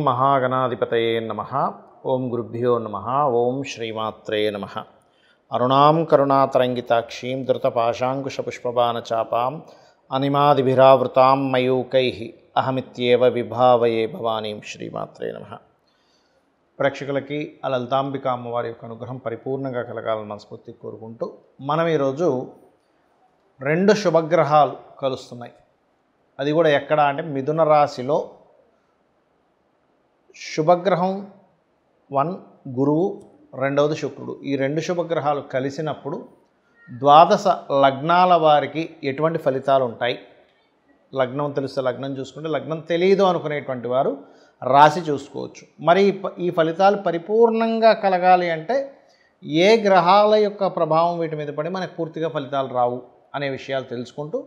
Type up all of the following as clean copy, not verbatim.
మహాగణాధిపతయే నమః. ఓం గురుభ్యో నమః. ఓం శ్రీమాత్రే నమః. అరుణాం కరుణాతరంగితాక్షీం ధృతపాశాంకుశపుష్పబాణచాపాం అనిమాదిభిరావృతాం మయూకైః అహమిత్యేవ విభావయే భవానీం. శ్రీమాత్రే నమః. ప్రేక్షకులకి ఆ లలితాంబిక అమ్మవారి యొక్క అనుగ్రహం పరిపూర్ణంగా కలగాలని మనస్ఫూర్తి కోరుకుంటూ మనం ఈరోజు 2 శుభగ్రహాలు కలుస్తున్నాయి. అది కూడా ఎక్కడ అంటే మిథున రాశిలో శుభగ్రహం 1 గురువు, రెండవది శుక్రుడు. ఈ 2 శుభగ్రహాలు కలిసినప్పుడు ద్వాదశ లగ్నాల వారికి ఎటువంటి ఫలితాలు ఉంటాయి? లగ్నం తెలిస్తే లగ్నం చూసుకుంటే, లగ్నం తెలియదు అనుకునేటువంటి వారు రాశి చూసుకోవచ్చు. మరి ఈ ఫలితాలు పరిపూర్ణంగా కలగాలి అంటే ఏ గ్రహాల యొక్క ప్రభావం వీటి మీద పడి మనకు పూర్తిగా ఫలితాలు రావు అనే విషయాలు తెలుసుకుంటూ,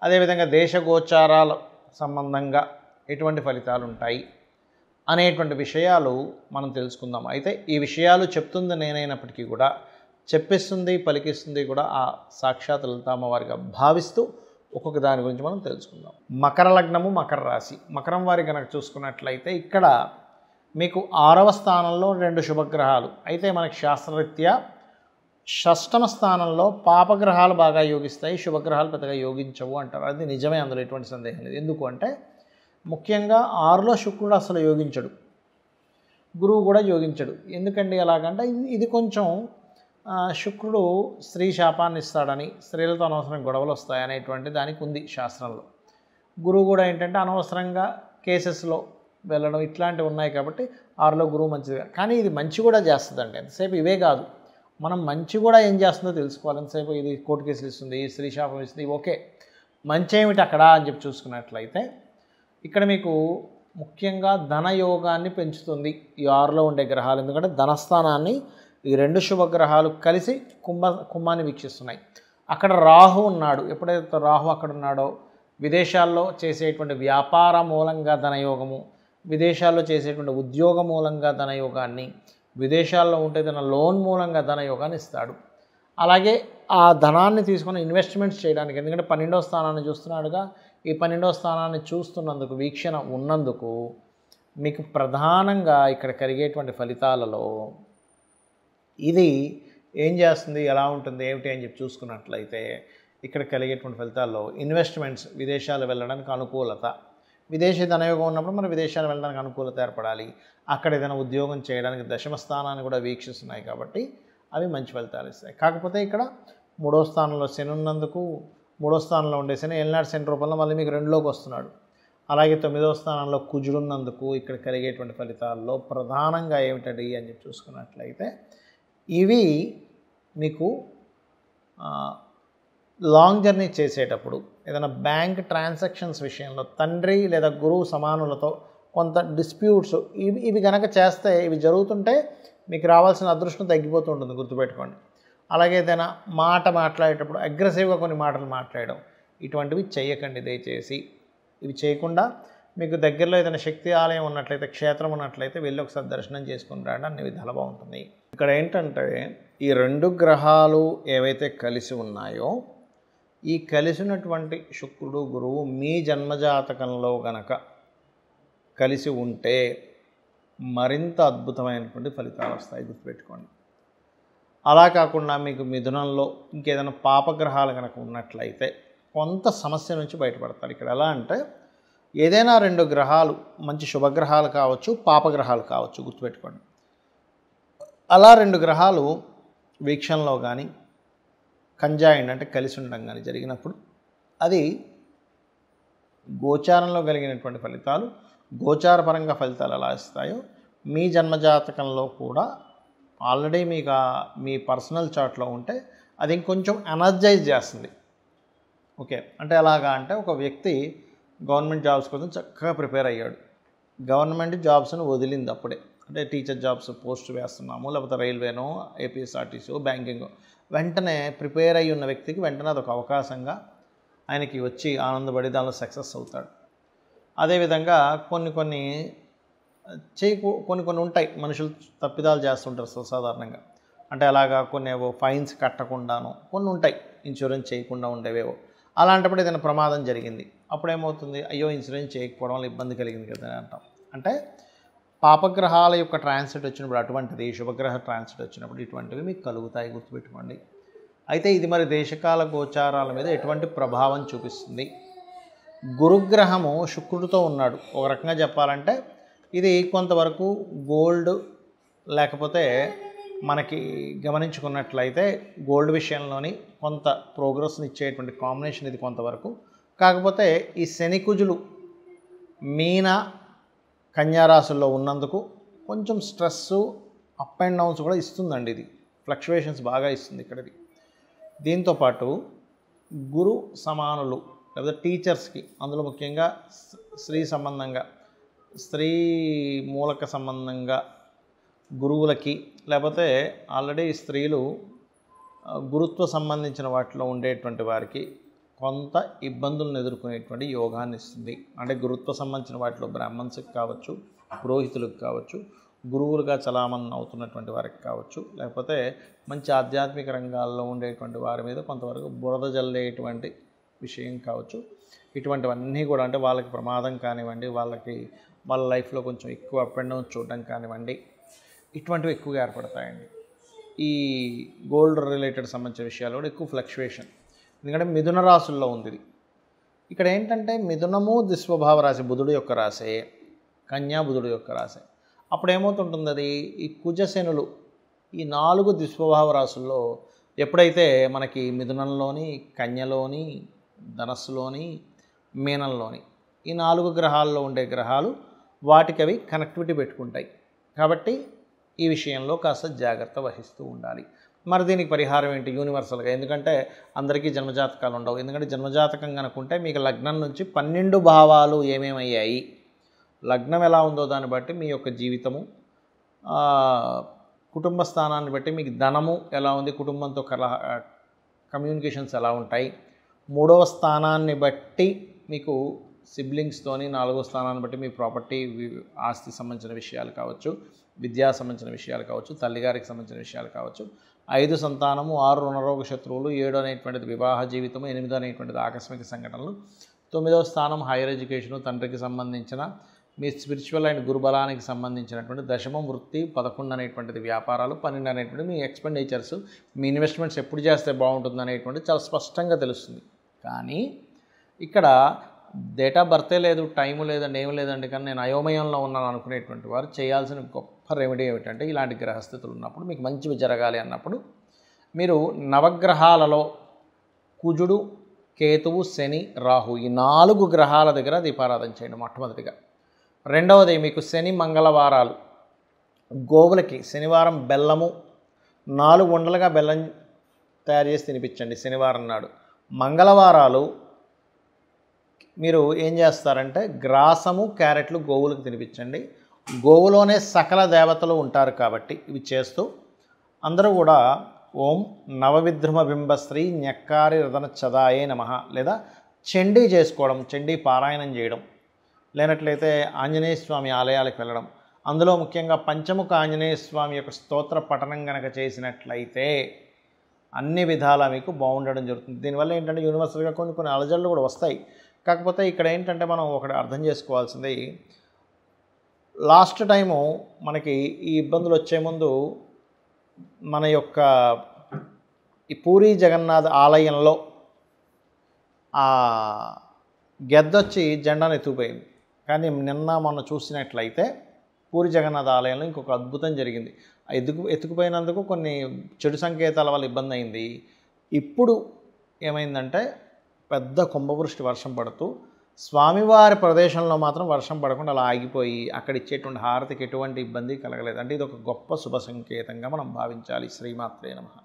అదేవిధంగా దేశగోచారాల సంబంధంగా ఎటువంటి ఫలితాలు ఉంటాయి అనేటువంటి విషయాలు మనం తెలుసుకుందాం. అయితే ఈ విషయాలు చెప్తుంది నేనైనప్పటికీ కూడా చెప్పిస్తుంది పలికిస్తుంది కూడా ఆ సాక్షాత్ లలితామ్మవారిగా భావిస్తూ ఒక్కొక్క దాని గురించి మనం తెలుసుకుందాం. మకర లగ్నము, మకర రాశి. మకరం వారి కనుక చూసుకున్నట్లయితే ఇక్కడ మీకు 6వ స్థానంలో 2 శుభగ్రహాలు. అయితే మనకి శాస్త్రరీత్యా 6వ స్థానంలో పాపగ్రహాలు బాగా యోగిస్తాయి, శుభగ్రహాలు పెద్దగా యోగించవు అంటారు. అది నిజమే, అందులో ఎటువంటి సందేహం లేదు. ఎందుకు అంటే ముఖ్యంగా 6లో శుక్రుడు అసలు యోగించడు, గురువు కూడా యోగించడు. ఎందుకండి అలాగంటే ఇది కొంచెం శుక్రుడు స్త్రీ శాపాన్ని ఇస్తాడని, స్త్రీలతో అనవసరం గొడవలు వస్తాయనేటువంటి దానికి ఉంది శాస్త్రంలో. గురువు కూడా ఏంటంటే అనవసరంగా కేసెస్లో వెళ్ళడం ఇట్లాంటివి ఉన్నాయి కాబట్టి 6లో గురువు మంచిది. కానీ ఇది మంచి కూడా చేస్తుందండి. ఎంతసేపు ఇవే కాదు, మనం మంచి కూడా ఏం చేస్తుందో తెలుసుకోవాలి. ఎంతసేపు ఇది కోర్టు కేసులు ఇస్తుంది, స్త్రీ శాపం ఇస్తుంది, ఓకే మంచి ఏమిటి అక్కడ అని చెప్పి చూసుకున్నట్లయితే ఇక్కడ మీకు ముఖ్యంగా ధనయోగాన్ని పెంచుతుంది ఈ 6లో ఉండే గ్రహాలు. ఎందుకంటే ధనస్థానాన్ని ఈ 2 శుభగ్రహాలు కలిసి కుంభాన్ని వీక్షిస్తున్నాయి. అక్కడ రాహు ఉన్నాడు. ఎప్పుడైతే రాహు అక్కడ ఉన్నాడో విదేశాల్లో చేసేటువంటి వ్యాపార మూలంగా ధనయోగము, విదేశాల్లో చేసేటువంటి ఉద్యోగ మూలంగా ధనయోగాన్ని, విదేశాల్లో ఉంటే తన లోన్ మూలంగా ధనయోగాన్ని ఇస్తాడు. అలాగే ఆ ధనాన్ని తీసుకొని ఇన్వెస్ట్మెంట్స్ చేయడానికి, ఎందుకంటే 12వ స్థానాన్ని చూస్తున్నాడుగా, ఈ 12వ స్థానాన్ని చూస్తున్నందుకు, వీక్షణ ఉన్నందుకు మీకు ప్రధానంగా ఇక్కడ కలిగేటువంటి ఫలితాలలో ఇది ఏం చేస్తుంది, ఎలా ఉంటుంది, ఏమిటి అని చెప్పి చూసుకున్నట్లయితే ఇక్కడ కలిగేటువంటి ఫలితాల్లో ఇన్వెస్ట్మెంట్స్, విదేశాలు వెళ్ళడానికి అనుకూలత, విదేశీ ధనయోగం ఉన్నప్పుడు మన విదేశాలు వెళ్ళడానికి అనుకూలత ఏర్పడాలి. అక్కడ ఏదైనా ఉద్యోగం చేయడానికి 10వ స్థానాన్ని కూడా వీక్షిస్తున్నాయి కాబట్టి అవి మంచి ఫలితాలు ఇస్తాయి. కాకపోతే ఇక్కడ 3వ స్థానంలో శని ఉన్నందుకు, 3వ స్థానంలో ఉండే శని ఏలినాటి శని రూపంలో మళ్ళీ మీకు 2లోకి వస్తున్నాడు. అలాగే 9వ స్థానంలో కుజుడు ఉన్నందుకు ఇక్కడ కలిగేటువంటి ఫలితాల్లో ప్రధానంగా ఏమిటండి అని చెప్పి చూసుకున్నట్లయితే ఇవి మీకు లాంగ్ జర్నీ చేసేటప్పుడు ఏదైనా బ్యాంక్ ట్రాన్సాక్షన్స్ విషయంలో తండ్రి లేదా గురువు సమానులతో కొంత డిస్ప్యూట్స్ ఇవి కనుక చేస్తే, ఇవి జరుగుతుంటే మీకు రావాల్సిన అదృష్టం తగ్గిపోతూ ఉంటుంది, గుర్తుపెట్టుకోండి. అలాగే ఏదైనా మాట మాట్లాడేటప్పుడు అగ్రెసివ్గా కొన్ని మాటలు మాట్లాడడం, ఇటువంటివి చేయకండి దయచేసి. ఇవి చేయకుండా మీకు దగ్గరలో ఏదైనా శక్తి ఆలయం ఉన్నట్లయితే, క్షేత్రం ఉన్నట్లయితే వెళ్ళి ఒకసారి దర్శనం చేసుకుని రాండి, అన్ని విధాలు బాగుంటుంది. ఇక్కడ ఏంటంటే ఈ 2 గ్రహాలు ఏవైతే కలిసి ఉన్నాయో, ఈ కలిసినటువంటి శుక్రుడు గురువు మీ జన్మజాతకంలో గనక కలిసి ఉంటే మరింత అద్భుతమైనటువంటి ఫలితాలు వస్తాయి, గుర్తుపెట్టుకోండి. అలా కాకుండా మీకు మిథునంలో ఇంకేదైనా పాపగ్రహాలు కనుక ఉన్నట్లయితే కొంత సమస్య నుంచి బయటపడతారు. ఇక్కడ ఎలా అంటే ఏదైనా 2 గ్రహాలు మంచి శుభగ్రహాలు కావచ్చు, పాపగ్రహాలు కావచ్చు, గుర్తుపెట్టుకోండి. అలా 2 గ్రహాలు వీక్షణలో కానీ కంజాయిండ్ అంటే కలిసి ఉండడం కానీ జరిగినప్పుడు అది గోచారంలో కలిగినటువంటి ఫలితాలు, గోచారపరంగా ఫలితాలు ఎలా ఇస్తాయో మీ జన్మజాతకంలో కూడా ఆల్రెడీ మీకు మీ పర్సనల్ చార్ట్లో ఉంటే అది ఇంకొంచెం ఎనర్జైజ్ చేస్తుంది. ఓకే అంటే ఎలాగా అంటే ఒక వ్యక్తి గవర్నమెంట్ జాబ్స్ కోసం చక్కగా ప్రిపేర్ అయ్యాడు, గవర్నమెంట్ జాబ్స్ను వదిలింది అప్పుడే, అంటే టీచర్ జాబ్స్ పోస్ట్ వేస్తున్నాము, లేకపోతే రైల్వేనో, ఏపీఎస్ఆర్టీసీ, బ్యాంకింగ్, వెంటనే ప్రిపేర్ అయ్యి ఉన్న వ్యక్తికి వెంటనే అదొక అవకాశంగా ఆయనకి వచ్చి ఆనందపడి దానిలో సక్సెస్ అవుతాడు. అదేవిధంగా కొన్ని ఉంటాయి, మనుషులు తప్పిదాలు చేస్తుంటారు సాధారణంగా. అంటే అలాగా కొన్ని ఫైన్స్ కట్టకుండాను కొన్ని ఉంటాయి, ఇన్సూరెన్స్ చేయకుండా ఉండేవేవో. అలాంటప్పుడు ఏదైనా ప్రమాదం జరిగింది, అప్పుడు ఏమవుతుంది, అయ్యో ఇన్సూరెన్స్ చేయకపోవడం వల్ల ఇబ్బంది కలిగింది కదా అంటాం. అంటే పాపగ్రహాల యొక్క ట్రాన్సిట్ వచ్చినప్పుడు అటువంటిది, శుభగ్రహ ట్రాన్సిట్ వచ్చినప్పుడు ఇటువంటివి మీకు కలుగుతాయి, గుర్తుపెట్టుకోండి. అయితే ఇది మరి దేశకాల గోచారాల మీద ఎటువంటి ప్రభావం చూపిస్తుంది? గురుగ్రహము శుక్రుడితో ఉన్నాడు. ఒక రకంగా చెప్పాలంటే ఇది కొంతవరకు గోల్డ్, లేకపోతే మనకి గమనించుకున్నట్లయితే గోల్డ్ విషయంలోని కొంత ప్రోగ్రెస్ని ఇచ్చేటువంటి కాంబినేషన్ ఇది కొంతవరకు. కాకపోతే ఈ శని కుజులు మీన కన్యా రాశుల్లో ఉన్నందుకు కొంచెం స్ట్రెస్సు, అప్ అండ్ డౌన్స్ కూడా ఇస్తుందండి. ఇది ఫ్లక్చువేషన్స్ బాగా ఇస్తుంది ఇక్కడది. దీంతోపాటు గురు సమానులు లేదా టీచర్స్కి, అందులో ముఖ్యంగా స్త్రీ సంబంధంగా, స్త్రీ మూలక సంబంధంగా గురువులకి, లేకపోతే ఆల్రెడీ స్త్రీలు గురుత్వ సంబంధించిన వాటిలో ఉండేటువంటి వారికి కొంత ఇబ్బందులను ఎదుర్కొనేటువంటి యోగాన్ని ఇస్తుంది. అంటే గురుత్వ సంబంధించిన వాటిలో బ్రాహ్మణ్స్కి కావచ్చు, పురోహితులకు కావచ్చు, గురువులుగా చలామణి అవుతున్నటువంటి వారికి కావచ్చు, లేకపోతే మంచి ఆధ్యాత్మిక రంగాల్లో ఉండేటువంటి వారి మీద కొంతవరకు బురద జల్లేటువంటి విషయం కావచ్చు. ఇటువంటివన్నీ కూడా అంటే వాళ్ళకి ప్రమాదం కానివ్వండి, వాళ్ళ లైఫ్లో కొంచెం ఎక్కువ అప్ అండ్ డౌన్ చూడడం కానివ్వండి, ఇటువంటివి ఎక్కువగా ఏర్పడతాయండి. ఈ గోల్డ్ రిలేటెడ్ సంబంధించిన విషయాలు కూడా ఎక్కువ ఫ్లక్చువేషన్. ఎందుకంటే మిథున రాశుల్లో ఉంది ఇది. ఇక్కడ ఏంటంటే మిథునము దిస్వభావ రాశి, బుధుడు యొక్క రాశే, కన్యా బుధుడు యొక్క రాశి. అప్పుడు ఏమవుతుంటుంది, అది ఈ కుజశనులు ఈ 4 దిస్వభావ రాశుల్లో ఎప్పుడైతే మనకి మిథునంలోని, కన్యలోని, ధనస్సులోని, మీనంలోని ఈ 4 గ్రహాల్లో ఉండే గ్రహాలు వాటికి అవి కనెక్టివిటీ పెట్టుకుంటాయి. కాబట్టి ఈ విషయంలో కాస్త జాగ్రత్త వహిస్తూ ఉండాలి. మరి దీనికి పరిహారం ఏంటి యూనివర్సల్గా? ఎందుకంటే అందరికీ జన్మజాతకాలు ఉండవు. ఎందుకంటే జన్మజాతకం కనుకుంటే మీకు లగ్నం నుంచి 12 భావాలు ఏమేమయ్యాయి, లగ్నం ఎలా ఉందో దాన్ని బట్టి మీ యొక్క జీవితము, కుటుంబ స్థానాన్ని బట్టి మీకు ధనము ఎలా ఉంది, కుటుంబంతో కమ్యూనికేషన్స్ ఎలా ఉంటాయి, 3వ స్థానాన్ని బట్టి మీకు సిబ్లింగ్స్తోని, 4వ స్థానాన్ని బట్టి మీ ప్రాపర్టీ, ఆస్తి సంబంధించిన విషయాలు కావచ్చు, విద్యా సంబంధించిన విషయాలు కావచ్చు, తల్లిగారికి సంబంధించిన విషయాలు కావచ్చు, 5 సంతానము, 6 రుణరోగ శత్రువులు, 7 అనేటువంటిది వివాహ జీవితము, 8 అనేటువంటిది ఆకస్మిక సంఘటనలు, 9వ స్థానం హైయర్ ఎడ్యుకేషను, తండ్రికి సంబంధించిన మీ స్పిరిచువల్ అండ్ గురుబలానికి సంబంధించినటువంటి దశమం వృత్తి, 11 అనేటువంటిది వ్యాపారాలు, 12 అనేటువంటిది మీ ఎక్స్పెండిచర్స్, మీ ఇన్వెస్ట్మెంట్స్ ఎప్పుడు చేస్తే బాగుంటుంది అనేటువంటిది చాలా స్పష్టంగా తెలుస్తుంది. కానీ ఇక్కడ డేట్ ఆఫ్ బర్తే లేదు, టైము లేదండి, ఏమి లేదండి, కానీ నేను అయోమయంలో ఉన్నాను అనుకునేటువంటి వారు చేయాల్సిన గొప్ప రెమెడీ ఏమిటంటే, ఇలాంటి గ్రహస్థితులు ఉన్నప్పుడు మీకు మంచివి జరగాలి అన్నప్పుడు మీరు నవగ్రహాలలో కుజుడు, కేతువు, శని, రాహు ఈ 4 గ్రహాల దగ్గర దీపారాధన చేయండి మొట్టమొదటిగా. రెండవది మీకు శని మంగళవారాలు గోవులకి శనివారం బెల్లము 4 ఉండలుగా బెల్లం తయారు చేసి తినిపించండి శనివారం నాడు. మంగళవారాలు మీరు ఏం చేస్తారంటే గ్రాసము, క్యారెట్లు గోవులకు తినిపించండి. గోవులోనే సకల దేవతలు ఉంటారు కాబట్టి ఇవి చేస్తూ అందరూ కూడా ఓం నవవిద్రుమ బింబశ్రీ న్యక్కారి రతన చదాయే నమః లేదా చండీ చేసుకోవడం, చండీ పారాయణం చేయడం, లేనట్లయితే ఆంజనేయ స్వామి ఆలయాలకు వెళ్ళడం, అందులో ముఖ్యంగా పంచముఖ ఆంజనేయ స్వామి యొక్క స్తోత్ర పఠనం కనుక చేసినట్లయితే అన్ని విధాలా మీకు బాగుండడం జరుగుతుంది. దీనివల్ల ఏంటంటే యూనివర్సల్గా కొన్ని అలజడులు కూడా వస్తాయి. కాకపోతే ఇక్కడ ఏంటంటే మనం ఒకటి అర్థం చేసుకోవాల్సింది, లాస్ట్ టైము మనకి ఈ ఇబ్బందులు వచ్చే ముందు మన యొక్క ఈ పూరీ జగన్నాథ్ ఆలయంలో గెద్దొచ్చి జెండాను ఎత్తుకుపోయింది. కానీ నిన్న మొన్న చూసినట్లయితే పూరి జగన్నాథ్ ఆలయంలో ఇంకొక అద్భుతం జరిగింది. ఎత్తుకుపోయినందుకు కొన్ని చెడు సంకేతాల వల్ల ఇబ్బంది అయింది. ఇప్పుడు ఏమైందంటే పెద్ద కుంభవృష్టి వర్షం పడుతూ స్వామివారి ప్రదేశంలో మాత్రం వర్షం పడకుండా అలా ఆగిపోయి అక్కడ ఇచ్చేటువంటి హారతికి ఎటువంటి ఇబ్బంది కలగలేదు. అంటే ఇది ఒక గొప్ప శుభ సంకేతంగా మనం భావించాలి. శ్రీమాత్రే నమః.